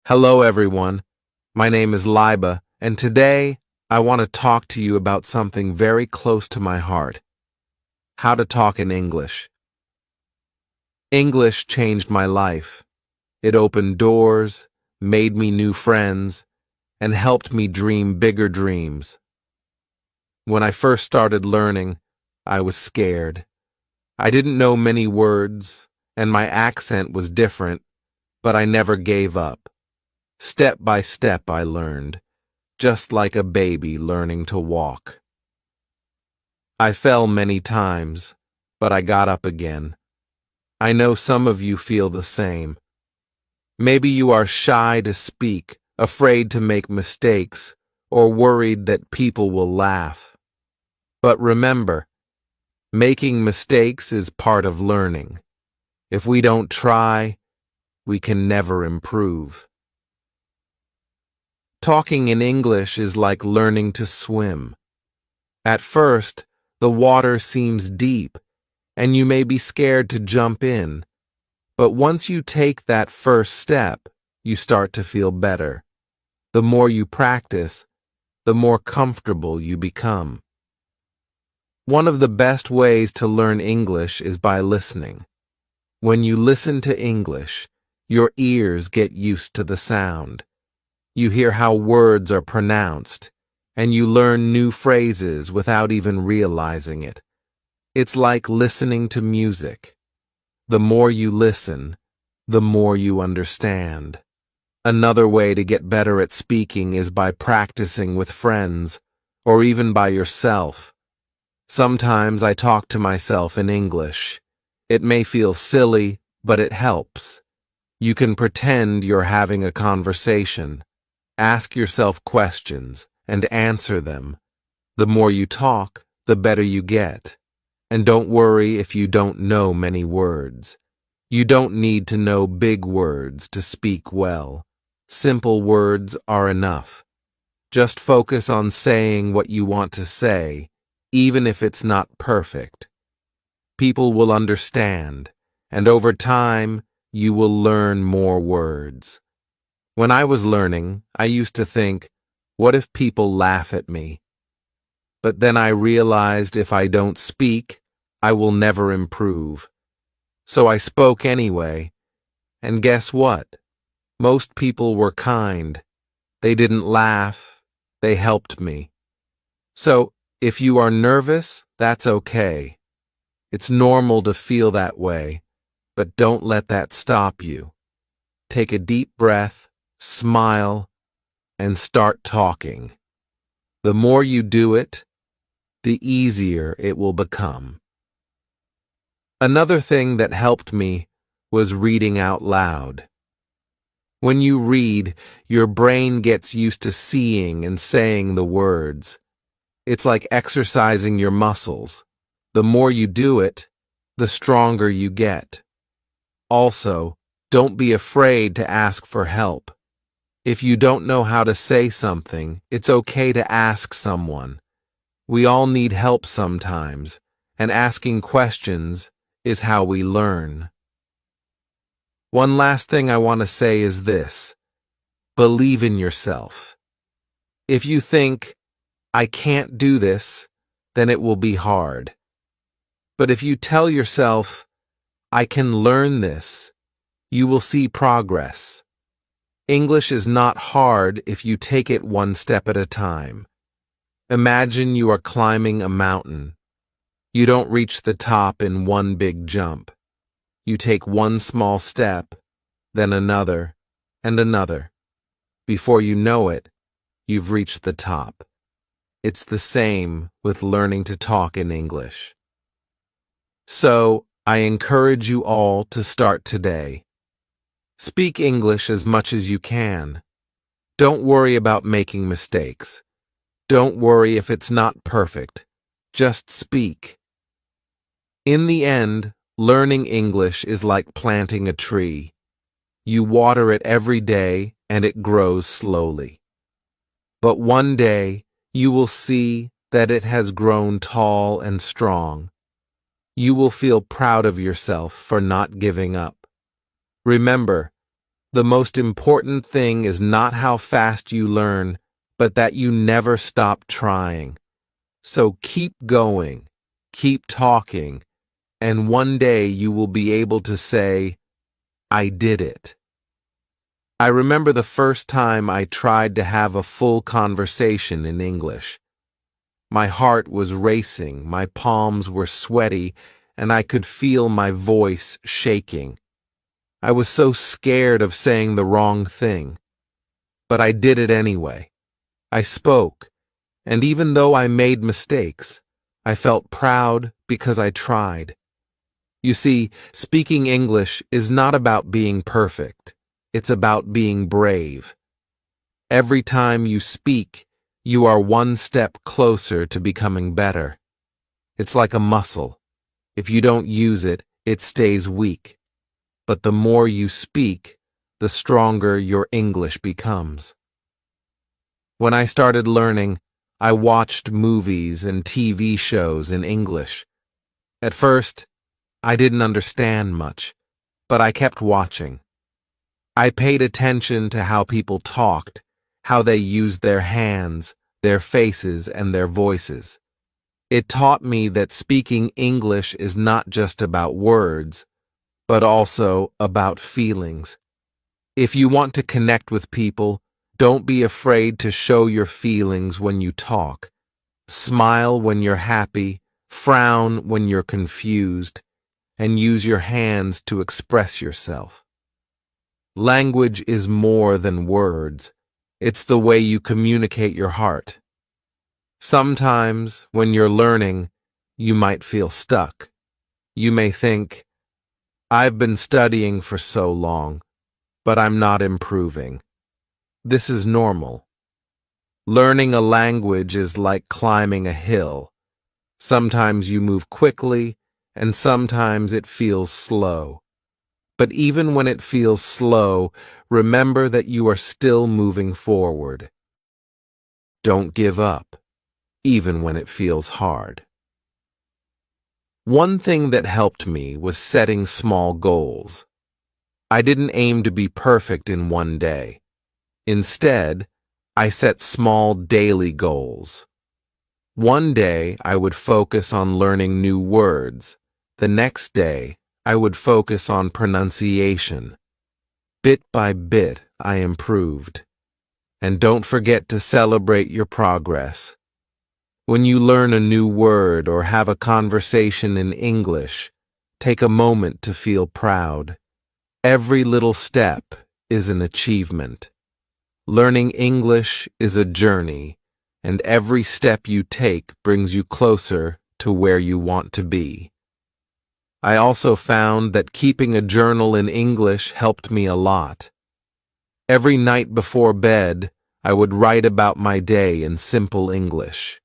Hello, everyone. My name is Liba, and today I want to talk to you about something very close to my heart: how to talk in English. English changed my life. It opened doors, made me new friends, and helped me dream bigger dreams. When I first started learning, I was scared. I didn't know many words, and my accent was different, but I never gave up. Step by step I learned, just like a baby learning to walk. I fell many times, but I got up again. I know some of you feel the same. Maybe you are shy to speak, afraid to make mistakes, or worried that people will laugh. But remember, making mistakes is part of learning. If we don't try, we can never improve. Talking in English is like learning to swim. At first, the water seems deep, and you may be scared to jump in. But once you take that first step, you start to feel better. The more you practice, the more comfortable you become. One of the best ways to learn English is by listening. When you listen to English, your ears get used to the sound. You hear how words are pronounced, and you learn new phrases without even realizing it. It's like listening to music. The more you listen, the more you understand. Another way to get better at speaking is by practicing with friends, or even by yourself. Sometimes I talk to myself in English. It may feel silly, but it helps. You can pretend you're having a conversation. Ask yourself questions and answer them. The more you talk, the better you get. And don't worry if you don't know many words. You don't need to know big words to speak well. Simple words are enough. Just focus on saying what you want to say, even if it's not perfect. People will understand, and over time, you will learn more words. When I was learning, I used to think, what if people laugh at me? But then I realized if I don't speak, I will never improve. So I spoke anyway, and guess what? Most people were kind. They didn't laugh, they helped me. So, if you are nervous, that's okay. It's normal to feel that way, but don't let that stop you. Take a deep breath, smile, and start talking. The more you do it, the easier it will become. Another thing that helped me was reading out loud. When you read, your brain gets used to seeing and saying the words. It's like exercising your muscles. The more you do it, the stronger you get. Also, don't be afraid to ask for help. If you don't know how to say something, it's okay to ask someone. We all need help sometimes, and asking questions is how we learn. One last thing I want to say is this: believe in yourself. If you think, I can't do this, then it will be hard. But if you tell yourself, I can learn this, you will see progress. English is not hard if you take it one step at a time. Imagine you are climbing a mountain. You don't reach the top in one big jump. You take one small step, then another, and another. Before you know it, you've reached the top. It's the same with learning to talk in English. So, I encourage you all to start today. Speak English as much as you can. Don't worry about making mistakes. Don't worry if it's not perfect. Just speak. In the end, learning English is like planting a tree. You water it every day and it grows slowly. But one day, you will see that it has grown tall and strong. You will feel proud of yourself for not giving up. Remember, The most important thing is not how fast you learn, but that you never stop trying. So keep going, keep talking, and one day you will be able to say, I did it. I remember the first time I tried to have a full conversation in English. My heart was racing, my palms were sweaty, and I could feel my voice shaking. I was so scared of saying the wrong thing. But I did it anyway. I spoke, and even though I made mistakes, I felt proud because I tried. You see, speaking English is not about being perfect. It's about being brave. Every time you speak, you are one step closer to becoming better. It's like a muscle. If you don't use it, it stays weak. But the more you speak, the stronger your English becomes. When I started learning, I watched movies and TV shows in English. At first, I didn't understand much, but I kept watching. I paid attention to how people talked, how they used their hands, their faces, and their voices. It taught me that speaking English is not just about words, but also about feelings. If you want to connect with people, don't be afraid to show your feelings when you talk. Smile when you're happy, frown when you're confused, and use your hands to express yourself. Language is more than words. It's the way you communicate your heart. Sometimes, when you're learning, you might feel stuck. You may think, I've been studying for so long, but I'm not improving. This is normal. Learning a language is like climbing a hill. Sometimes you move quickly, and sometimes it feels slow. But even when it feels slow, remember that you are still moving forward. Don't give up, even when it feels hard. One thing that helped me was setting small goals. I didn't aim to be perfect in one day. Instead, I set small daily goals. One day, I would focus on learning new words. The next day, I would focus on pronunciation. Bit by bit, I improved. And don't forget to celebrate your progress. When you learn a new word or have a conversation in English, take a moment to feel proud. Every little step is an achievement. Learning English is a journey, and every step you take brings you closer to where you want to be. I also found that keeping a journal in English helped me a lot. Every night before bed, I would write about my day in simple English.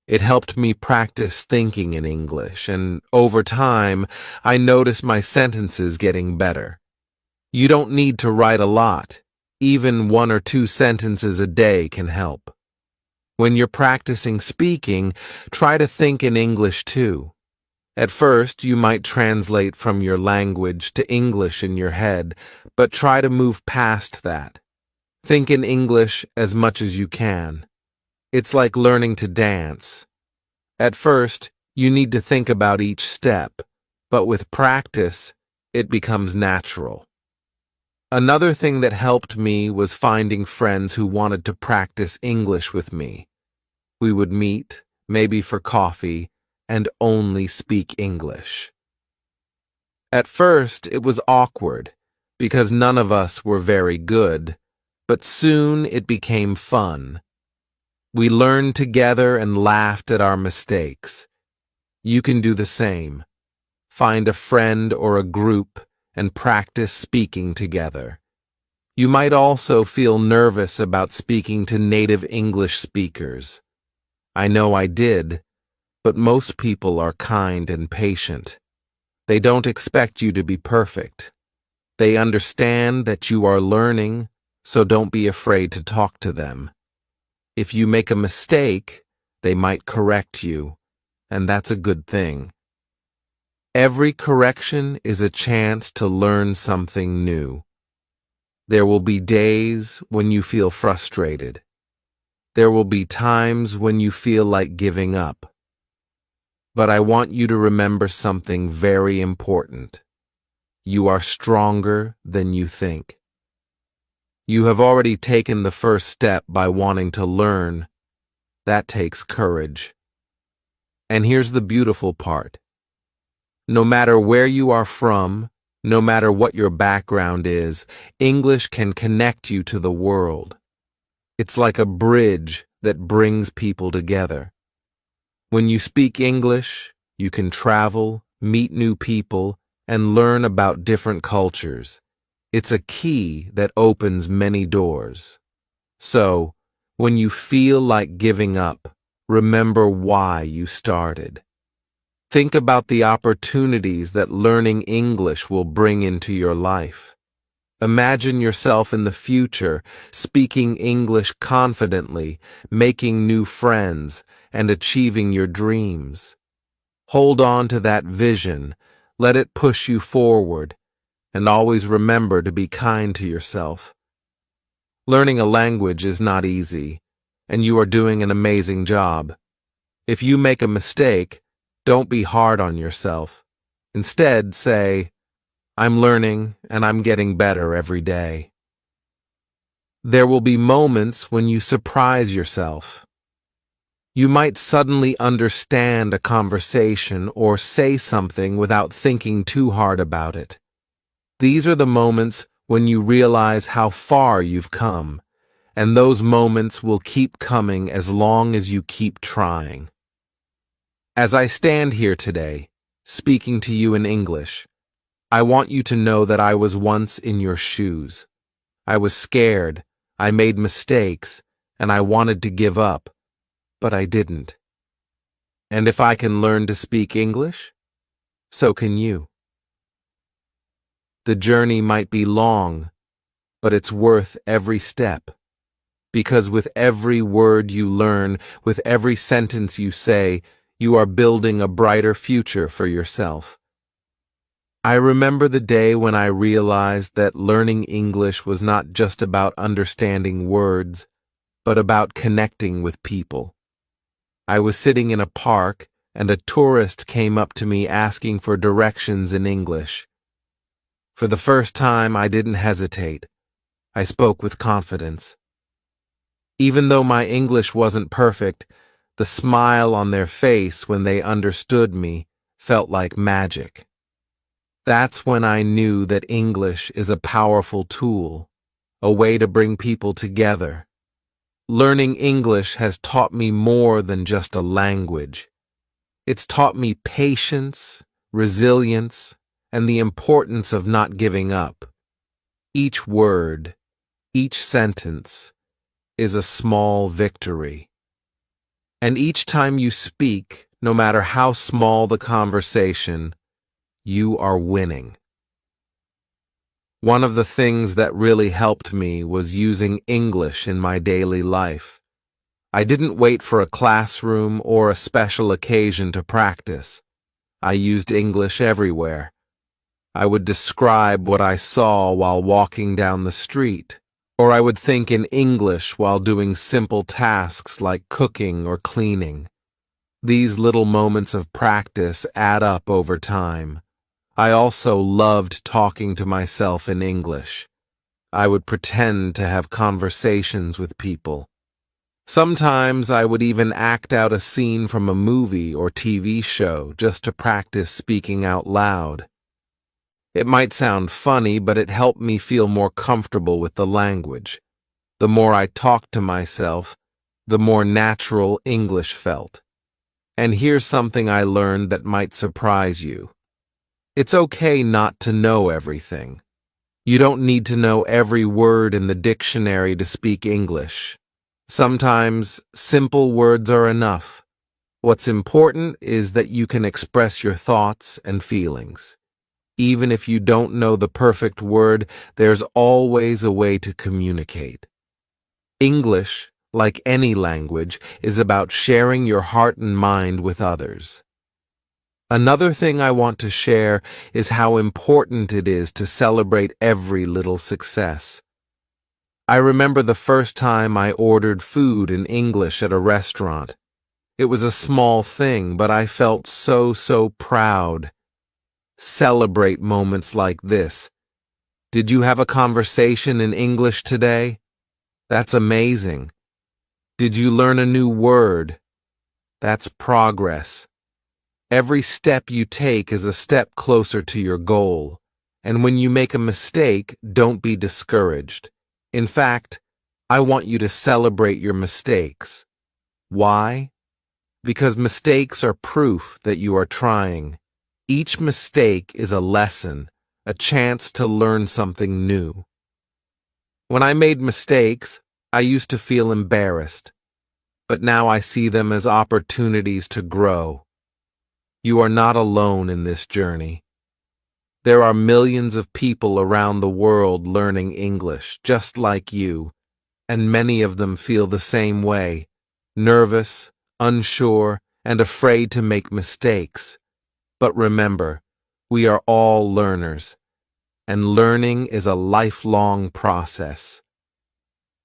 It helped me practice thinking in English, and over time, I noticed my sentences getting better. You don't need to write a lot. Even 1 or 2 sentences a day can help. When you're practicing speaking, try to think in English too. At first, you might translate from your language to English in your head, but try to move past that. Think in English as much as you can. It's like learning to dance. At first, you need to think about each step, but with practice, it becomes natural. Another thing that helped me was finding friends who wanted to practice English with me. We would meet, maybe for coffee, and only speak English. At first, it was awkward, because none of us were very good, but soon it became fun. We learned together and laughed at our mistakes. You can do the same. Find a friend or a group and practice speaking together. You might also feel nervous about speaking to native English speakers. I know I did, but most people are kind and patient. They don't expect you to be perfect. They understand that you are learning, so don't be afraid to talk to them. If you make a mistake, they might correct you, and that's a good thing. Every correction is a chance to learn something new. There will be days when you feel frustrated. There will be times when you feel like giving up. But I want you to remember something very important. You are stronger than you think. You have already taken the first step by wanting to learn. That takes courage. And here's the beautiful part. No matter where you are from, no matter what your background is, English can connect you to the world. It's like a bridge that brings people together. When you speak English, you can travel, meet new people, and learn about different cultures. It's a key that opens many doors. So, when you feel like giving up, remember why you started. Think about the opportunities that learning English will bring into your life. Imagine yourself in the future, speaking English confidently, making new friends, and achieving your dreams. Hold on to that vision, let it push you forward, and always remember to be kind to yourself. Learning a language is not easy, and you are doing an amazing job. If you make a mistake, don't be hard on yourself. Instead, say, I'm learning and I'm getting better every day. There will be moments when you surprise yourself. You might suddenly understand a conversation or say something without thinking too hard about it. These are the moments when you realize how far you've come, and those moments will keep coming as long as you keep trying. As I stand here today, speaking to you in English, I want you to know that I was once in your shoes. I was scared, I made mistakes, and I wanted to give up, but I didn't. And if I can learn to speak English, so can you. The journey might be long, but it's worth every step. Because with every word you learn, with every sentence you say, you are building a brighter future for yourself. I remember the day when I realized that learning English was not just about understanding words, but about connecting with people. I was sitting in a park, and a tourist came up to me asking for directions in English. For the first time, I didn't hesitate. I spoke with confidence. Even though my English wasn't perfect, the smile on their face when they understood me felt like magic. That's when I knew that English is a powerful tool, a way to bring people together. Learning English has taught me more than just a language. It's taught me patience, resilience, and the importance of not giving up. Each word, each sentence, is a small victory. And each time you speak, no matter how small the conversation, you are winning. One of the things that really helped me was using English in my daily life. I didn't wait for a classroom or a special occasion to practice. I used English everywhere. I would describe what I saw while walking down the street, or I would think in English while doing simple tasks like cooking or cleaning. These little moments of practice add up over time. I also loved talking to myself in English. I would pretend to have conversations with people. Sometimes I would even act out a scene from a movie or TV show just to practice speaking out loud. It might sound funny, but it helped me feel more comfortable with the language. The more I talked to myself, the more natural English felt. And here's something I learned that might surprise you. It's okay not to know everything. You don't need to know every word in the dictionary to speak English. Sometimes simple words are enough. What's important is that you can express your thoughts and feelings. Even if you don't know the perfect word, there's always a way to communicate. English, like any language, is about sharing your heart and mind with others. Another thing I want to share is how important it is to celebrate every little success. I remember the first time I ordered food in English at a restaurant. It was a small thing, but I felt so proud. Celebrate moments like this. Did you have a conversation in English today? That's amazing. Did you learn a new word? That's progress. Every step you take is a step closer to your goal. And when you make a mistake, don't be discouraged. In fact, I want you to celebrate your mistakes. Why? Because mistakes are proof that you are trying. Each mistake is a lesson, a chance to learn something new. When I made mistakes, I used to feel embarrassed, but now I see them as opportunities to grow. You are not alone in this journey. There are millions of people around the world learning English, just like you, and many of them feel the same way, nervous, unsure, and afraid to make mistakes. But remember, we are all learners, and learning is a lifelong process.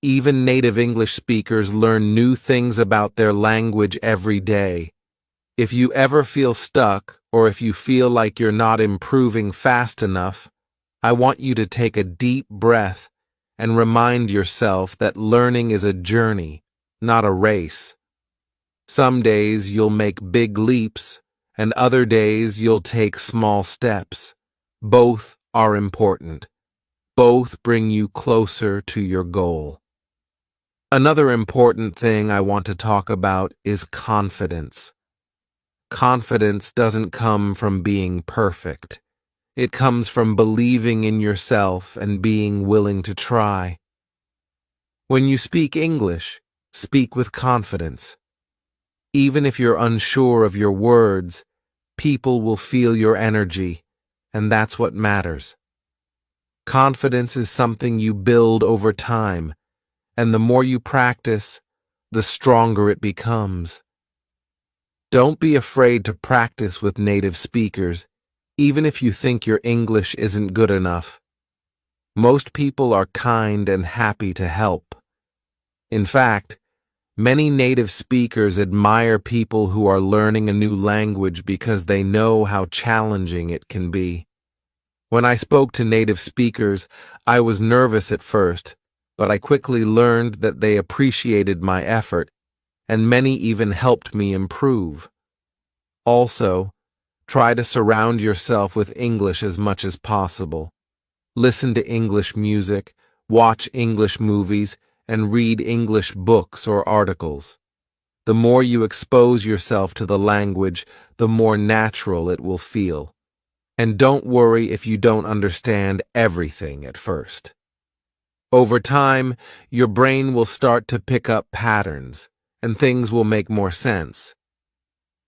Even native English speakers learn new things about their language every day. If you ever feel stuck, or if you feel like you're not improving fast enough, I want you to take a deep breath and remind yourself that learning is a journey, not a race. Some days you'll make big leaps, and other days you'll take small steps. Both are important. Both bring you closer to your goal. Another important thing I want to talk about is confidence. Confidence doesn't come from being perfect. It comes from believing in yourself and being willing to try. When you speak English, speak with confidence. Even if you're unsure of your words, people will feel your energy, and that's what matters. Confidence is something you build over time, and the more you practice, the stronger it becomes. Don't be afraid to practice with native speakers, even if you think your English isn't good enough. Most people are kind and happy to help. In fact, many native speakers admire people who are learning a new language because they know how challenging it can be. When I spoke to native speakers, I was nervous at first, but I quickly learned that they appreciated my effort, and many even helped me improve. Also, try to surround yourself with English as much as possible. Listen to English music, watch English movies, and read English books or articles. The more you expose yourself to the language, the more natural it will feel. And don't worry if you don't understand everything at first. Over time, your brain will start to pick up patterns, and things will make more sense.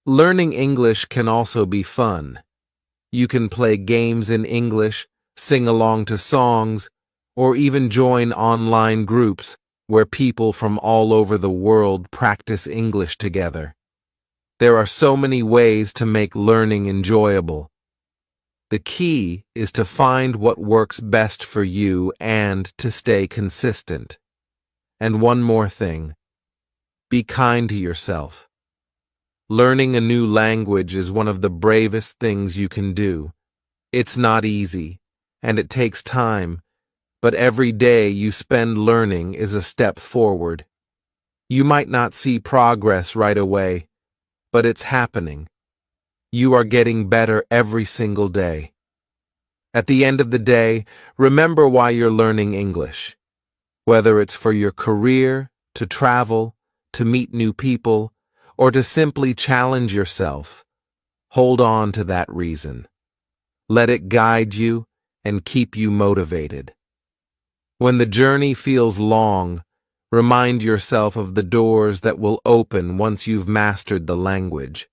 Learning English can also be fun. You can play games in English, sing along to songs, or even join online groups where people from all over the world practice English together. There are so many ways to make learning enjoyable. The key is to find what works best for you and to stay consistent. And one more thing. Be kind to yourself. Learning a new language is one of the bravest things you can do. It's not easy, and it takes time, but every day you spend learning is a step forward. You might not see progress right away, but it's happening. You are getting better every single day. At the end of the day, remember why you're learning English. Whether it's for your career, to travel, to meet new people, or to simply challenge yourself, hold on to that reason. Let it guide you and keep you motivated. When the journey feels long, remind yourself of the doors that will open once you've mastered the language.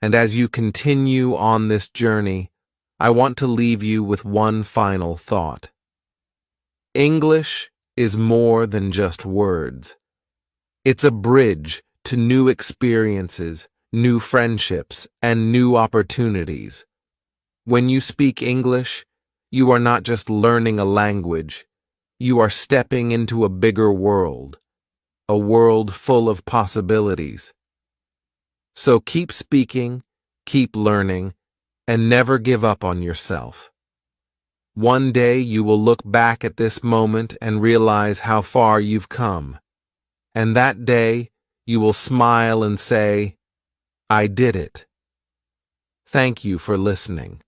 And as you continue on this journey, I want to leave you with one final thought. English is more than just words. It's a bridge to new experiences, new friendships, and new opportunities. When you speak English, you are not just learning a language, you are stepping into a bigger world, a world full of possibilities. So keep speaking, keep learning, and never give up on yourself. One day you will look back at this moment and realize how far you've come. And that day you will smile and say, I did it. Thank you for listening.